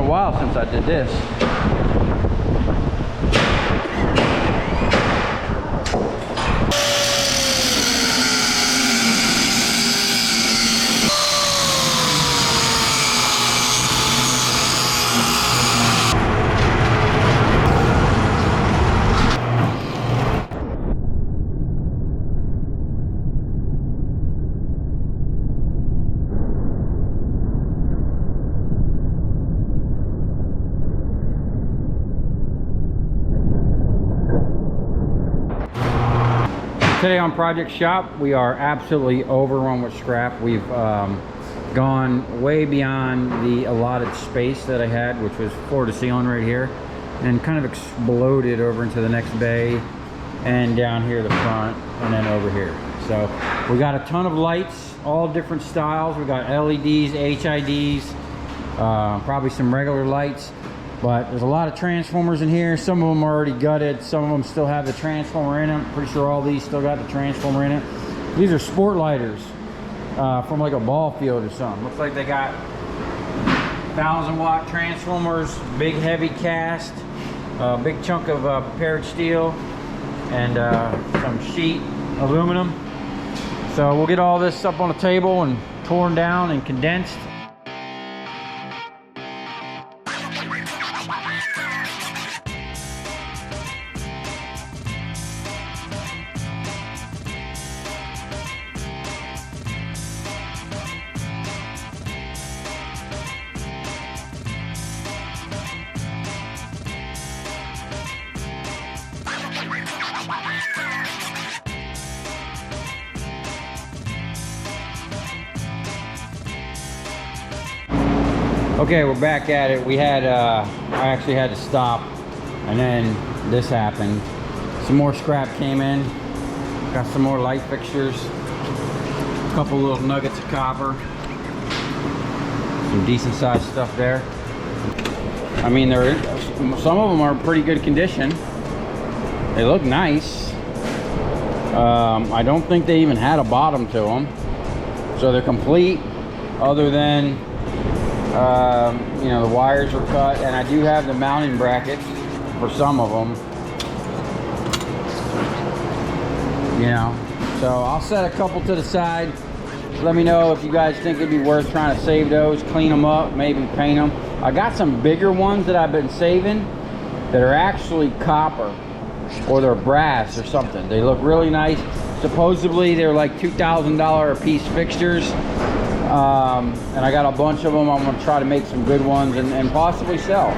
a while since I did this. Today on Project Shop, we are absolutely overrun with scrap. We've gone way beyond the allotted space that I had, which was floor to ceiling right here, and kind of exploded over into the next bay and down here the front and then over here. So we got a ton of lights, all different styles. We got LEDs, HIDs, probably some regular lights. But there's a lot of transformers in here. Some of them are already gutted. Some of them still have the transformer in them. Pretty sure all these still got the transformer in it. These are sport lighters from like a ball field or something. Looks like they got 1,000-watt transformers, big heavy cast, big chunk of prepared steel, and some sheet aluminum. So we'll get all this up on a table and torn down and condensed. Okay, we're back at it. We had, I actually had to stop, and then this happened. Some more scrap came in. Got some more light fixtures. A couple little nuggets of copper. Some decent sized stuff there. I mean, some of them are in pretty good condition. They look nice. I don't think they even had a bottom to them. So they're complete, other than you know, the wires are cut, and I do have the mounting brackets for some of them, you know. So I'll set a couple to the side. Let me know if you guys think it'd be worth trying to save those, clean them up, maybe paint them. I got some bigger ones that I've been saving that are actually copper, or they're brass or something. They look really nice. Supposedly they're like $2,000 a piece fixtures. And I got a bunch of them. I'm going to try to make some good ones and possibly sell.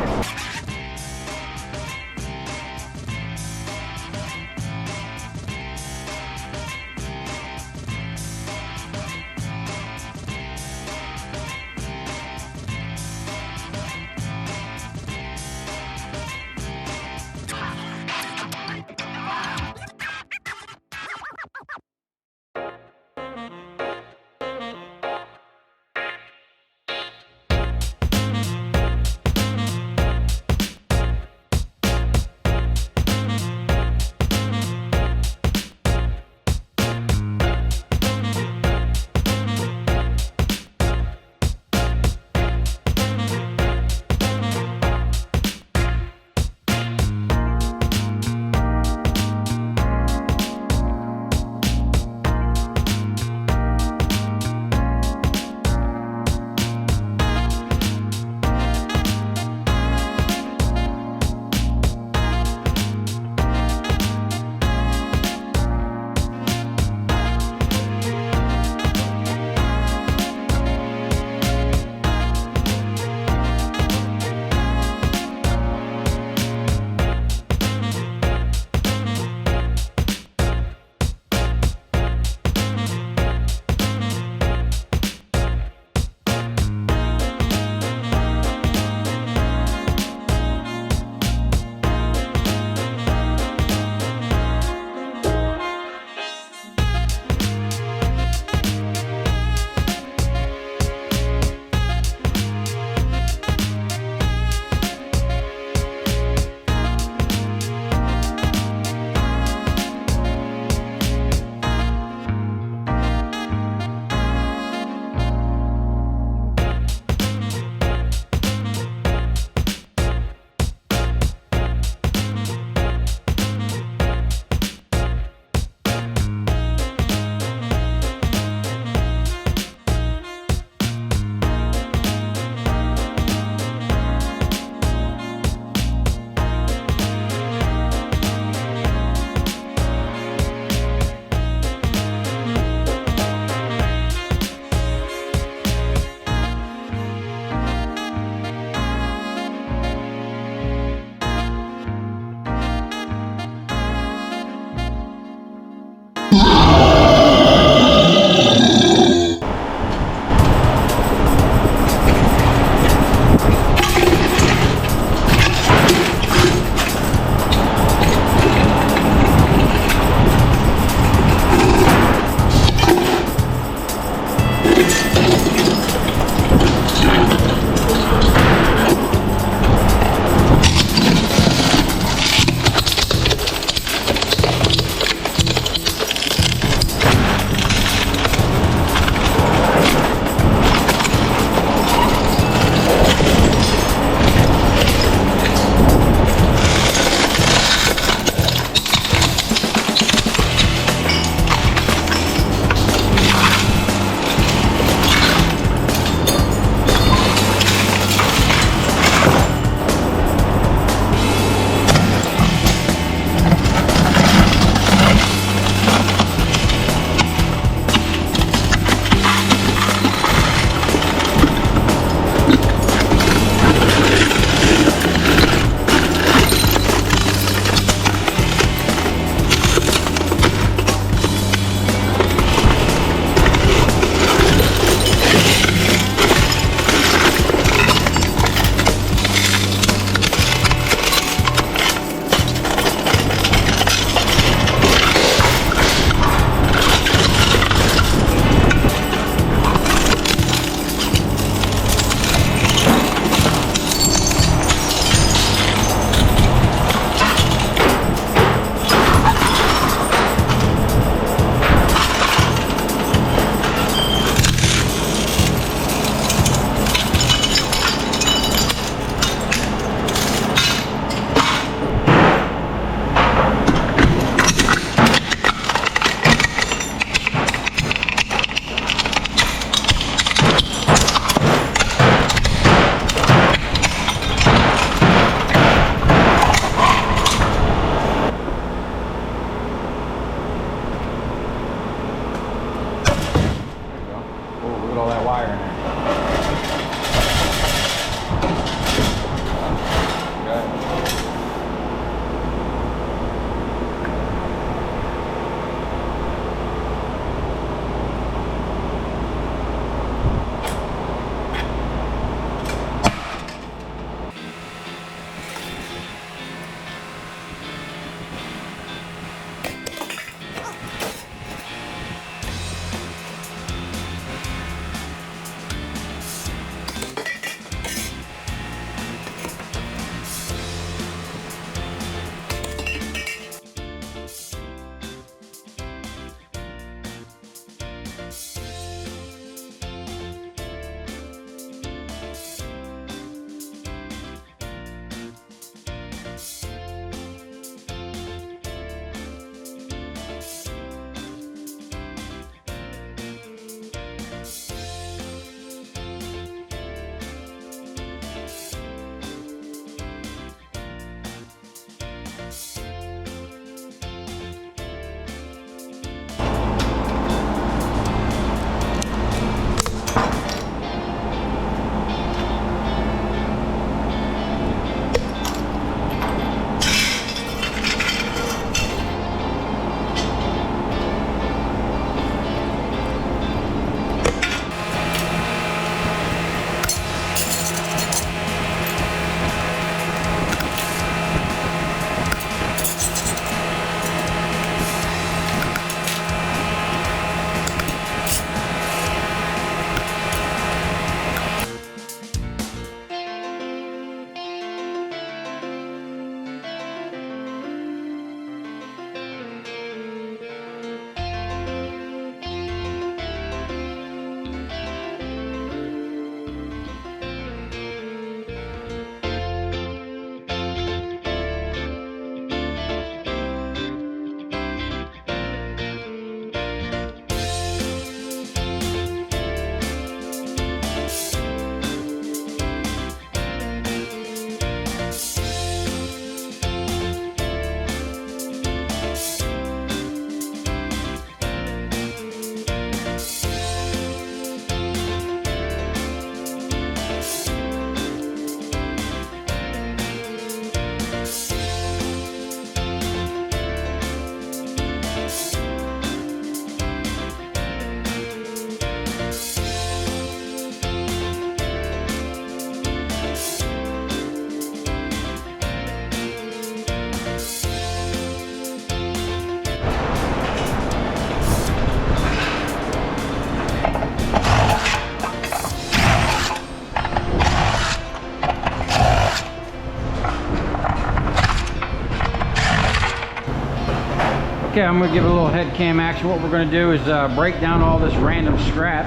Okay, I'm gonna give it a little head cam action. What we're gonna do is break down all this random scrap,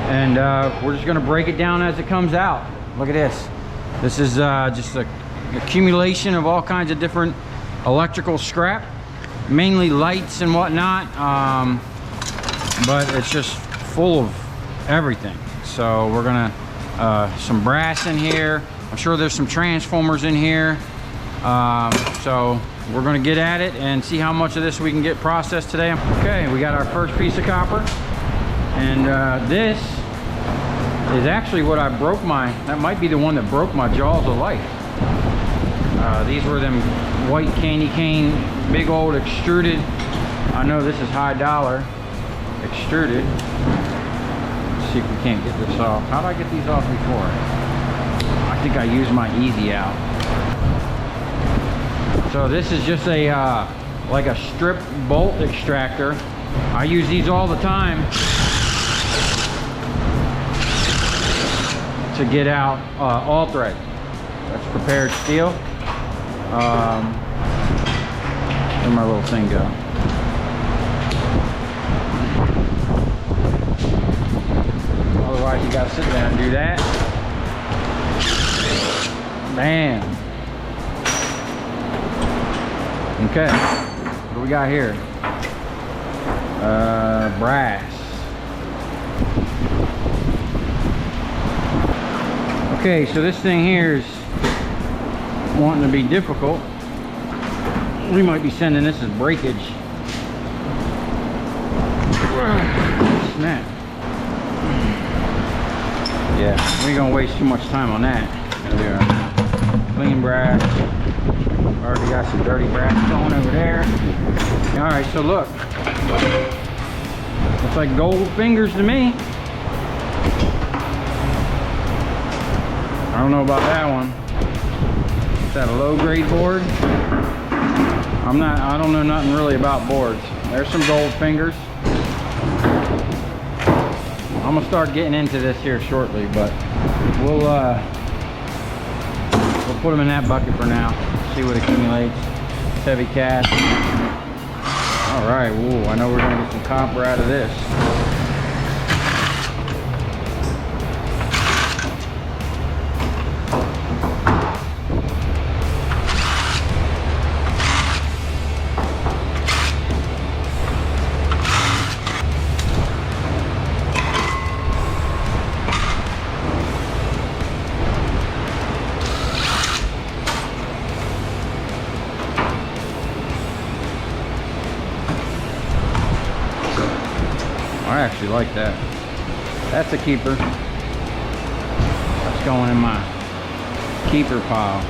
and we're just gonna break it down as it comes out. Look at this. This is just an accumulation of all kinds of different electrical scrap, mainly lights and whatnot, but it's just full of everything. So we're gonna some brass in here. I'm sure there's some transformers in here. So we're gonna get at it and see how much of this we can get processed today. Okay, we got our first piece of copper, and this is actually what I broke that might be the one that broke my jaws of life. These were them white candy cane, big old extruded. I know this is high dollar extruded. Let's see if we can't get this off. How did I get these off before? I think I used my easy out. So this is just a like a strip bolt extractor. I use these all the time to get out all thread. That's prepared steel. Where'd my little thing go? Otherwise you gotta sit down and do that. Bam. Okay, what do we got here? Brass. Okay, so this thing here is wanting to be difficult. We might be sending this as breakage. Snap. Yeah, we ain't gonna waste too much time on that. There we are. Clean brass. Already got some dirty brass going over there. All right, so look. Looks like gold fingers to me. I don't know about that one. Is that a low grade board? I don't know nothing really about boards. There's some gold fingers. I'm gonna start getting into this here shortly, but we'll put them in that bucket for now. See what accumulates. Heavy cast. All right, whoa, I know we're gonna get some copper out of this. I actually like that. That's a keeper. That's going in my keeper pile.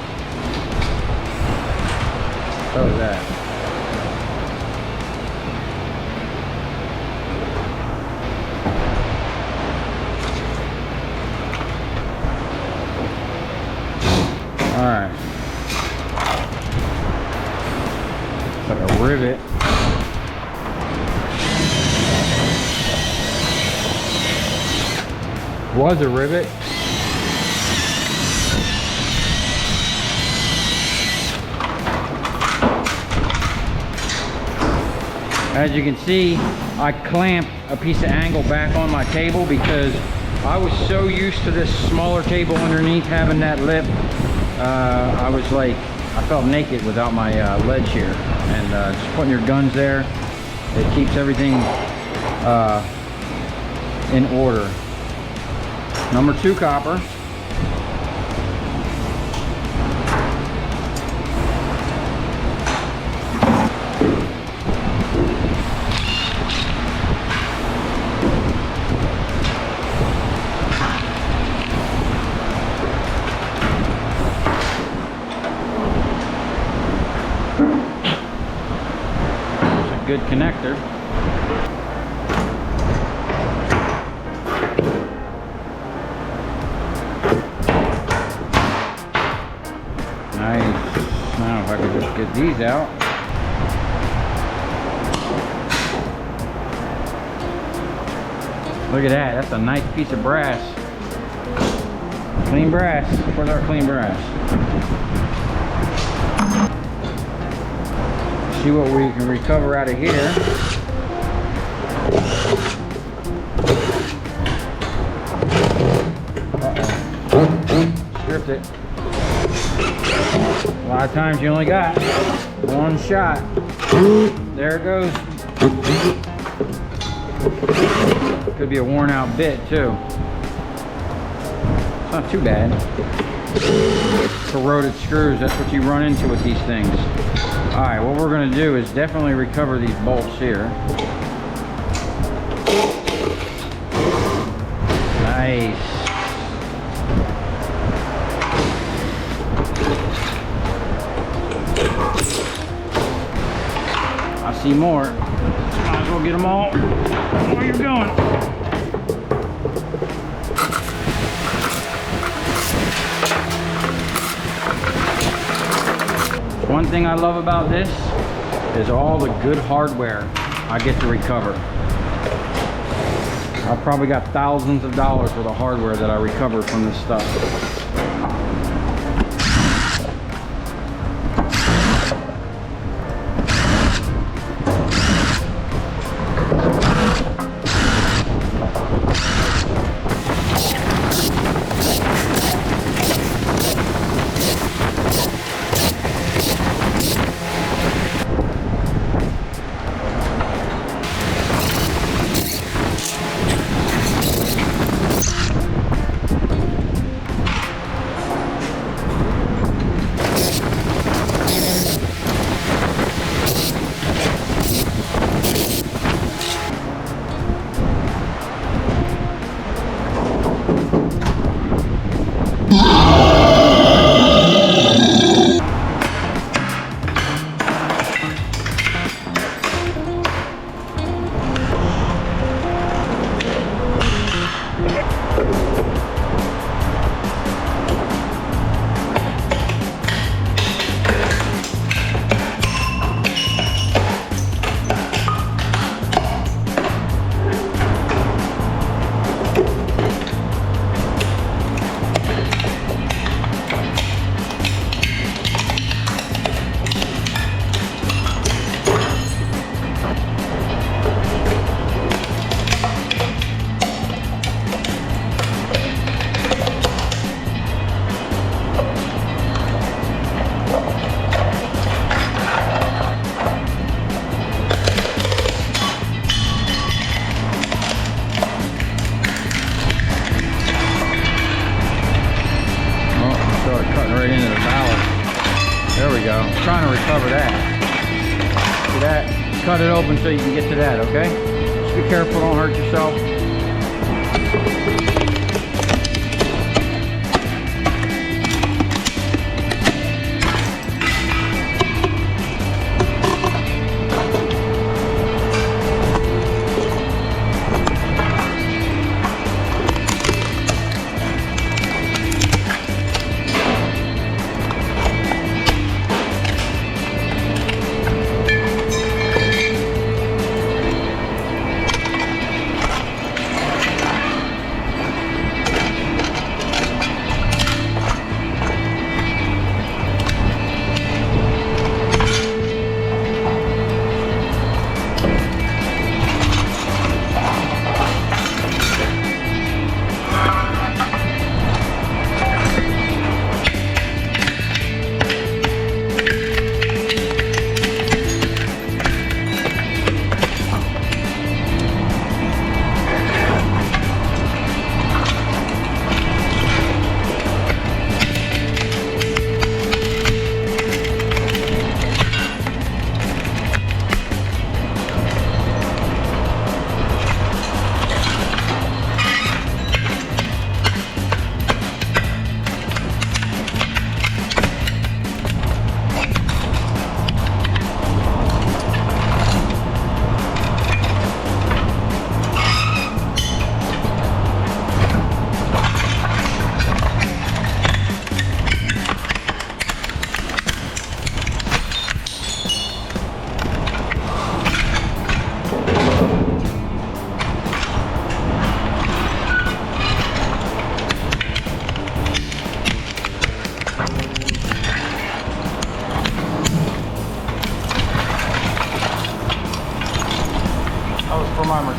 So is that. All right. It's like a rivet. Was a rivet. As you can see, I clamped a piece of angle back on my table because I was so used to this smaller table underneath having that lip. I was like, I felt naked without my ledge here. And just putting your guns there, it keeps everything in order. Number 2 copper. It's a good connector. Now if I could just get these out. Look at that, that's a nice piece of brass. Clean brass, where's our clean brass? See what we can recover out of here. Stripped it. A lot of times you only got one shot. There it goes. Could be a worn out bit too. It's not too bad. Corroded screws, that's what you run into with these things. Alright, what we're going to do is definitely recover these bolts here. Nice. I see more. Might as well get them all while you're going. One thing I love about this is all the good hardware I get to recover. I've probably got thousands of dollars worth of hardware that I recovered from this stuff. Trying to recover that. See that? Cut it open so you can get to that, okay? Just be careful, don't hurt yourself.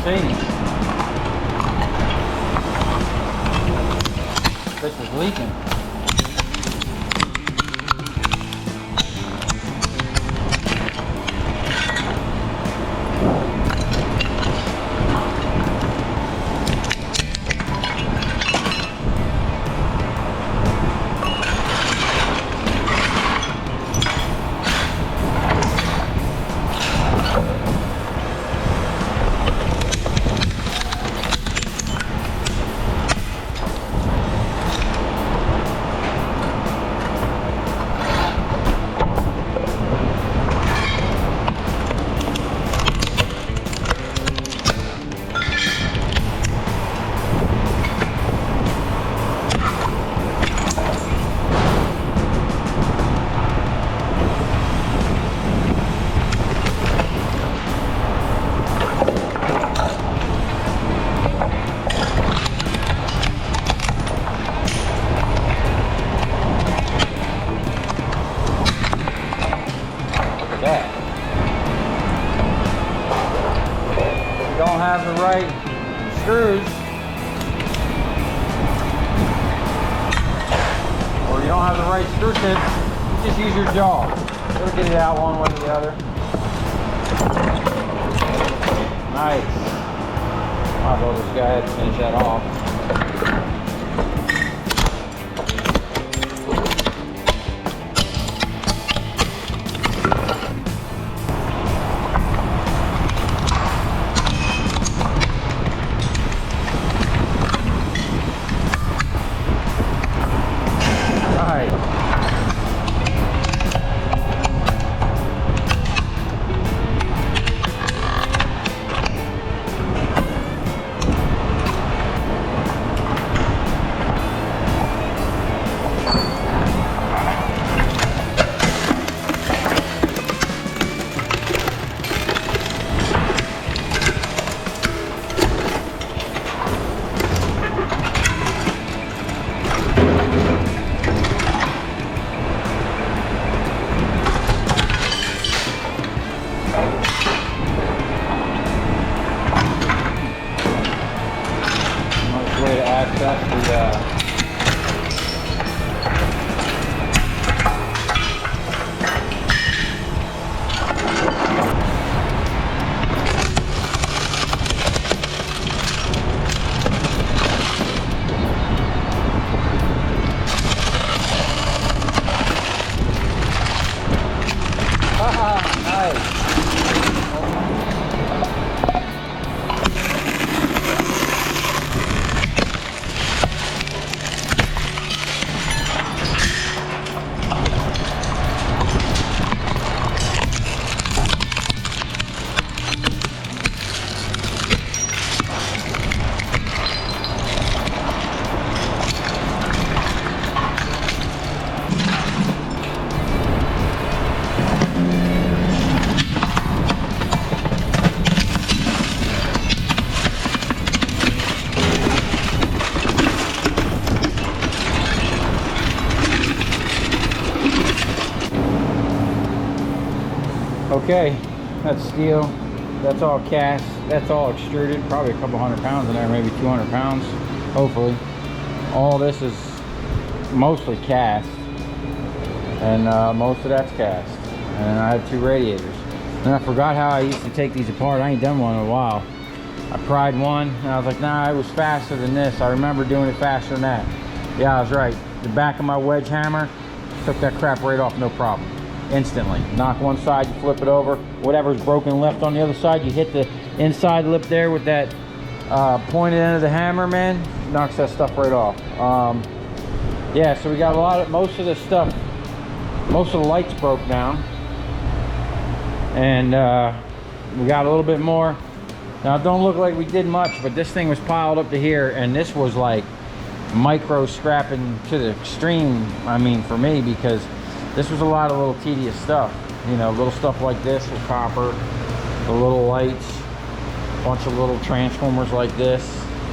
see. This is leaking. Don't have the right screws, or you don't have the right screw tips, just use your jaw. It'll get it out one way or the other. Nice. Might as well just go ahead and finish that off. Okay, that's steel, that's all cast, that's all extruded, probably a couple 100 pounds in there, maybe 200 pounds, hopefully. All this is mostly cast, and most of that's cast. And I had 2 radiators. And I forgot how I used to take these apart. I ain't done one in a while. I pried one, and I was like, nah, it was faster than this. I remember doing it faster than that. Yeah, I was right. The back of my wedge hammer took that crap right off, no problem. Instantly. Knock one side, you flip it over. Whatever's broken left on the other side, you hit the inside lip there with that pointed end of the hammer, man. Knocks that stuff right off. Yeah, so we got a lot of, most of the stuff, most of the lights broke down. And we got a little bit more. Now it don't look like we did much, but this thing was piled up to here, and this was like micro scrapping to the extreme, I mean, for me, because this was a lot of little tedious stuff, you know, little stuff like this with copper, the little lights, a bunch of little transformers like this,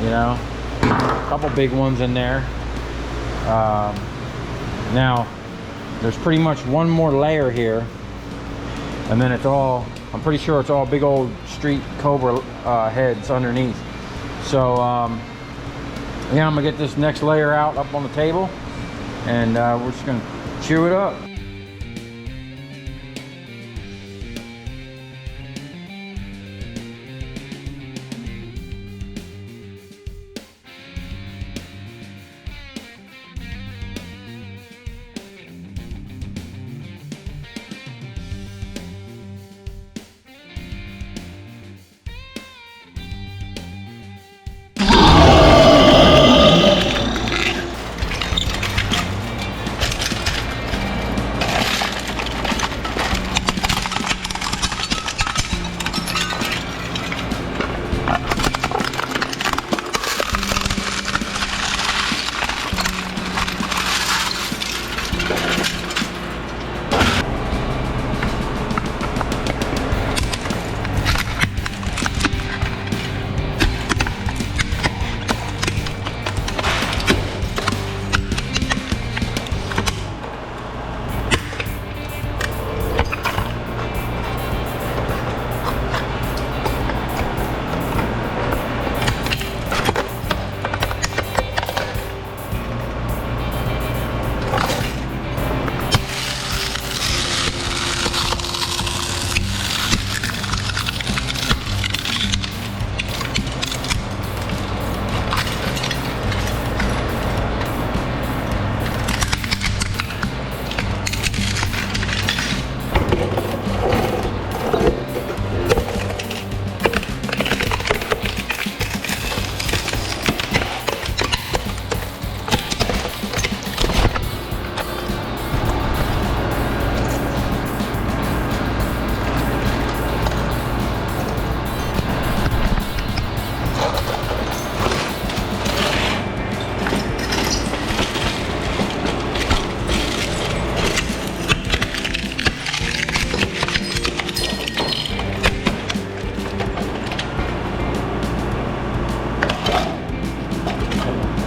you know, a couple big ones in there. Now there's pretty much one more layer here, and then it's all I'm pretty sure it's all big old street Cobra heads underneath. So yeah, I'm gonna get this next layer out up on the table, and we're just gonna chew it up.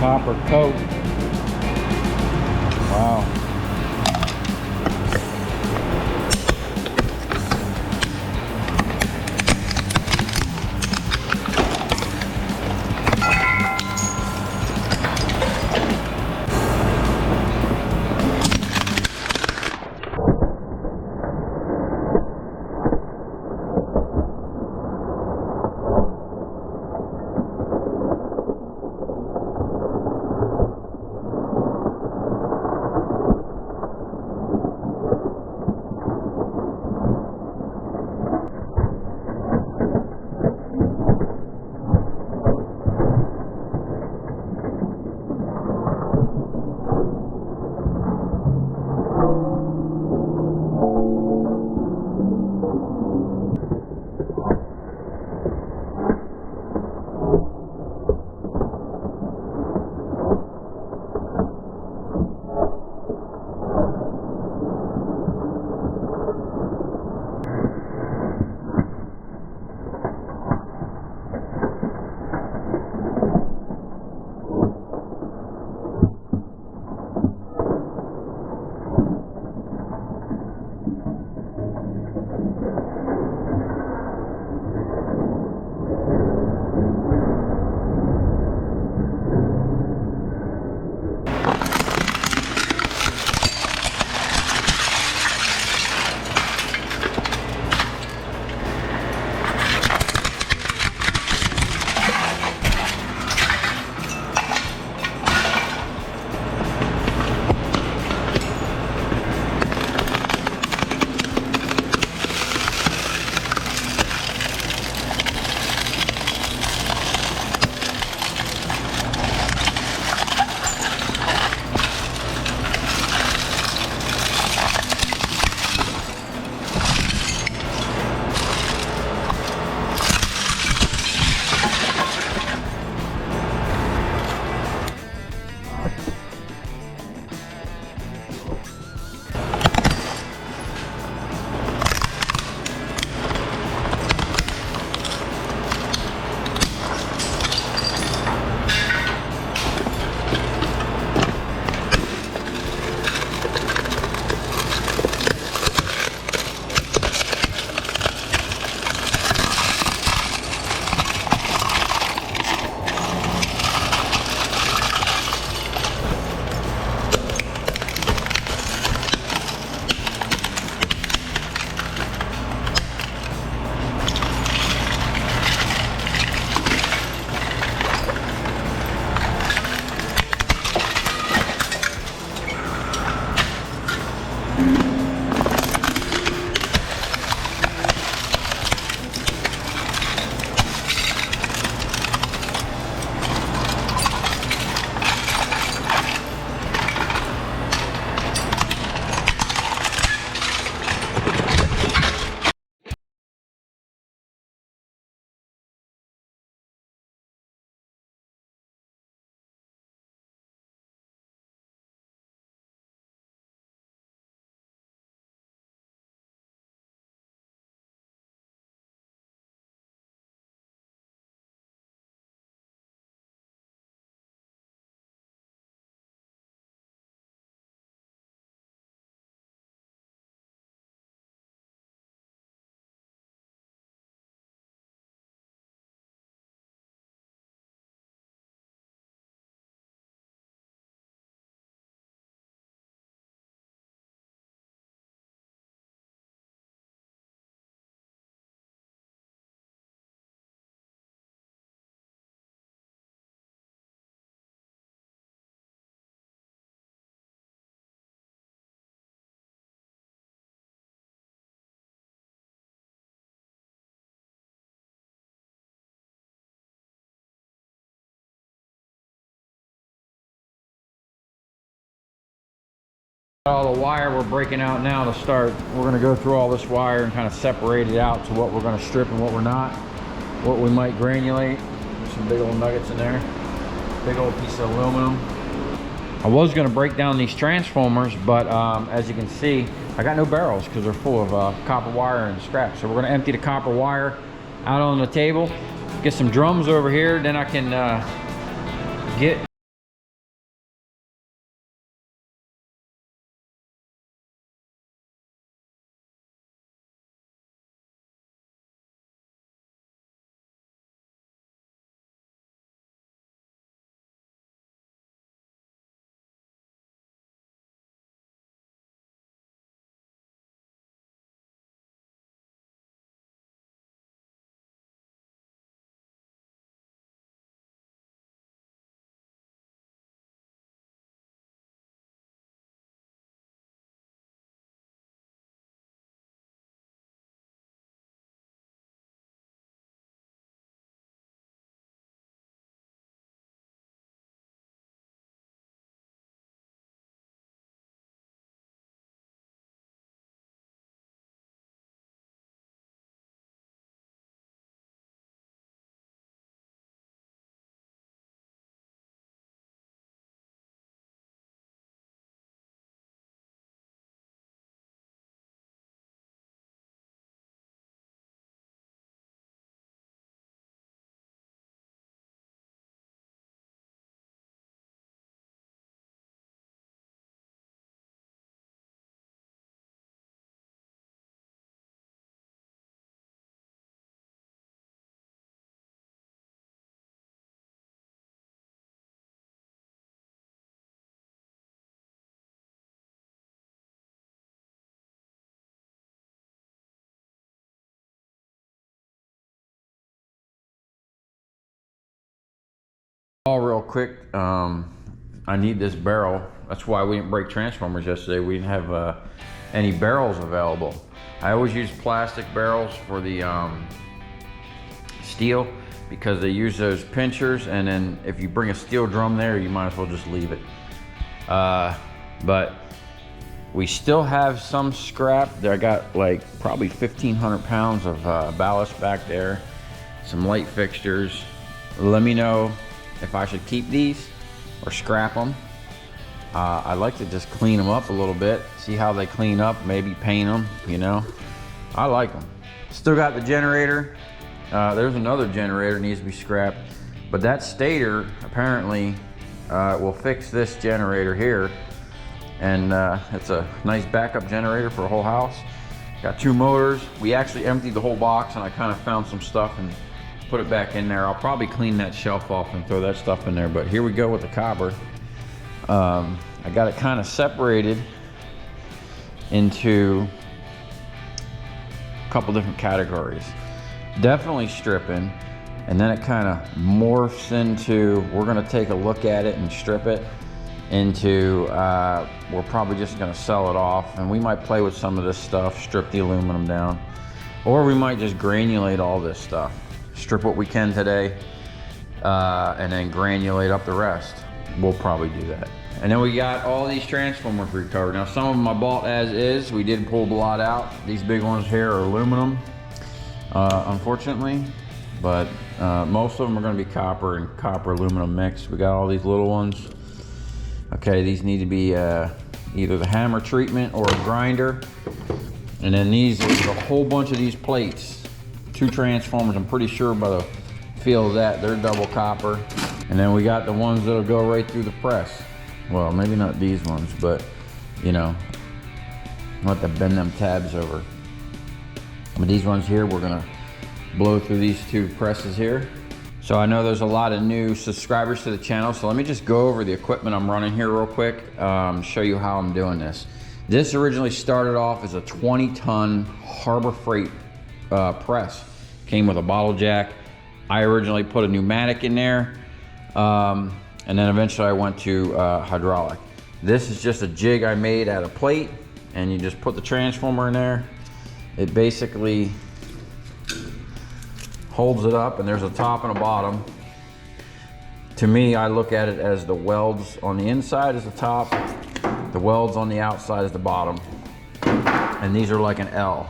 Copper coat. Wow. All the wire we're breaking out now to start. We're going to go through all this wire and kind of separate it out to what we're going to strip and what we're not, what we might granulate. There's some big old nuggets in there, big old piece of aluminum. I was going to break down these transformers, but as you can see, I got no barrels because they're full of copper wire and scrap. So we're going to empty the copper wire out on the table, get some drums over here, then I can get all real quick. I need this barrel. That's why we didn't break transformers yesterday. We didn't have any barrels available. I always use plastic barrels for the steel because they use those pinchers, and then if you bring a steel drum there, you might as well just leave it. But we still have some scrap. I got like probably 1,500 pounds of ballast back there, some light fixtures. Let me know if I should keep these or scrap them. I like to just clean them up a little bit, see how they clean up, maybe paint them, you know. I like them. Still got the generator. There's another generator that needs to be scrapped, but that stator apparently will fix this generator here, and it's a nice backup generator for a whole house. Got 2 motors. We actually emptied the whole box, and I kind of found some stuff and put it back in there. I'll probably clean that shelf off and throw that stuff in there, but here we go with the copper. I got it kind of separated into a couple different categories. Definitely stripping, and then it kind of morphs into, we're gonna take a look at it and strip it, into we're probably just gonna sell it off, and we might play with some of this stuff, strip the aluminum down, or we might just granulate all this stuff. Strip what we can today, and then granulate up the rest. We'll probably do that. And then we got all these transformers recovered. Now some of them I bought as is. We did pull the lot out. These big ones here are aluminum, unfortunately, but most of them are gonna be copper and copper aluminum mix. We got all these little ones. Okay, these need to be either the hammer treatment or a grinder. And then these, there's a whole bunch of these plates. 2 transformers, I'm pretty sure by the feel of that, they're double copper. And then we got the ones that'll go right through the press. Well, maybe not these ones, but you know, I'll have to bend them tabs over. But these ones here, we're gonna blow through these 2 presses here. So I know there's a lot of new subscribers to the channel, so let me just go over the equipment I'm running here real quick, show you how I'm doing this. This originally started off as a 20-ton Harbor Freight press. Came with a bottle jack. I originally put a pneumatic in there, and then eventually I went to hydraulic. This is just a jig I made out of plate, and you just put the transformer in there. It basically holds it up, and there's a top and a bottom. To me, I look at it as the welds on the inside is the top, The weld's on the outside is the bottom. And these are like an L,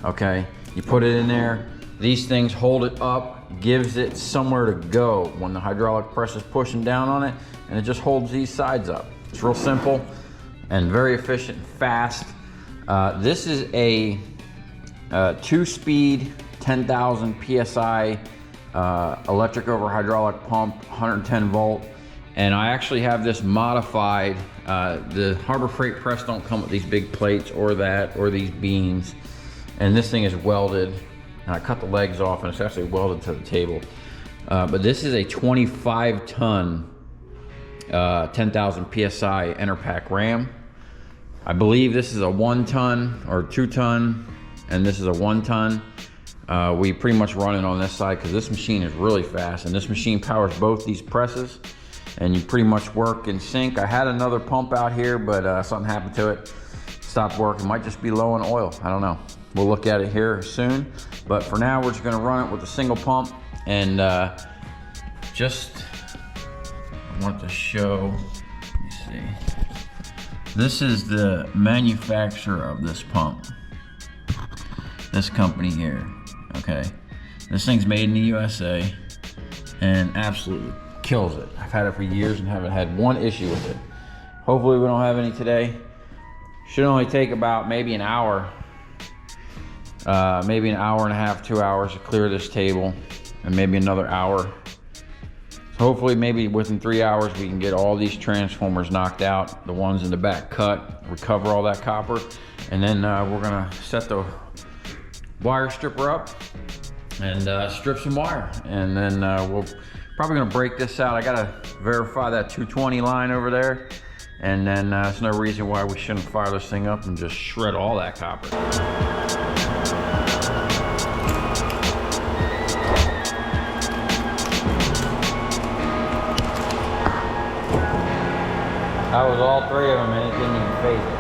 okay? You put it in there, these things hold it up, gives it somewhere to go when the hydraulic press is pushing down on it, and it just holds these sides up. It's real simple and very efficient and fast. This is a 2-speed, 10,000 PSI electric over hydraulic pump, 110 volt. And I actually have this modified. The Harbor Freight press don't come with these big plates or these beams. And this thing is welded. And I cut the legs off and it's actually welded to the table. But this is a 25-ton, 10,000 PSI Enerpack ram. I believe this is a 1-ton or 2-ton, and this is a 1-ton. We pretty much run it on this side because this machine is really fast, and this machine powers both these presses, and you pretty much work in sync. I had another pump out here, but something happened to it. Stopped working. Might just be low on oil. I don't know. We'll look at it here soon. But for now, we're just going to run it with a single pump, and I want to show. Let me see. This is the manufacturer of this pump. This company here. Okay. This thing's made in the USA and absolutely kills it. I've had it for years and haven't had one issue with it. Hopefully we don't have any today. Should only take about maybe an hour. Maybe an hour and a half, 2 hours to clear this table, and maybe another hour. So hopefully maybe within 3 hours we can get all these transformers knocked out, the ones in the back cut, recover all that copper, and then we're gonna set the wire stripper up and strip some wire, and then we're probably gonna break this out. I gotta verify that 220 line over there, and then there's no reason why we shouldn't fire this thing up and just shred all that copper. That was all 3 of them, and it didn't even phase it.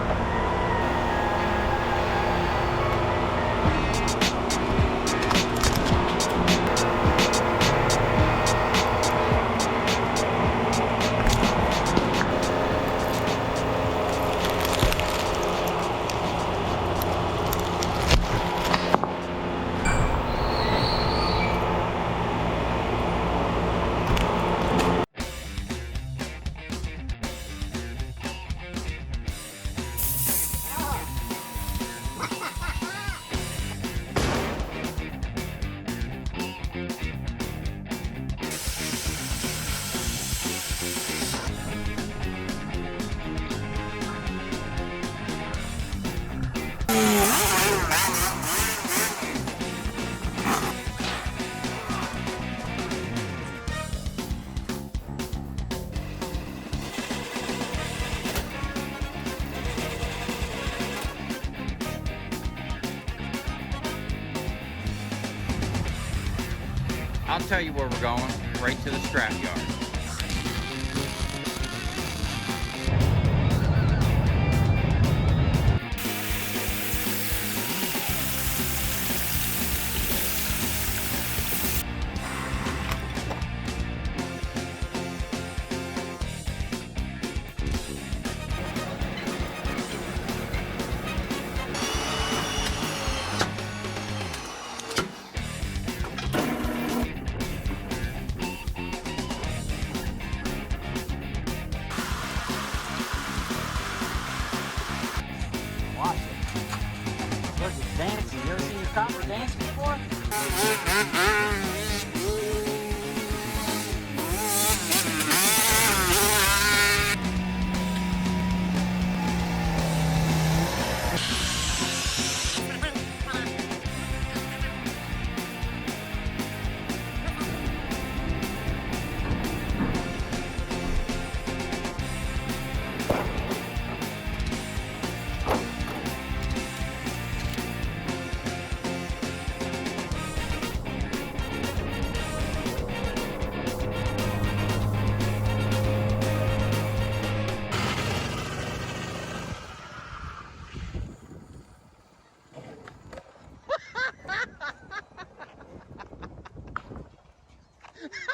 I'll tell you where we're going, right to the scrap yard. Dancing. You ever seen your copper dance before?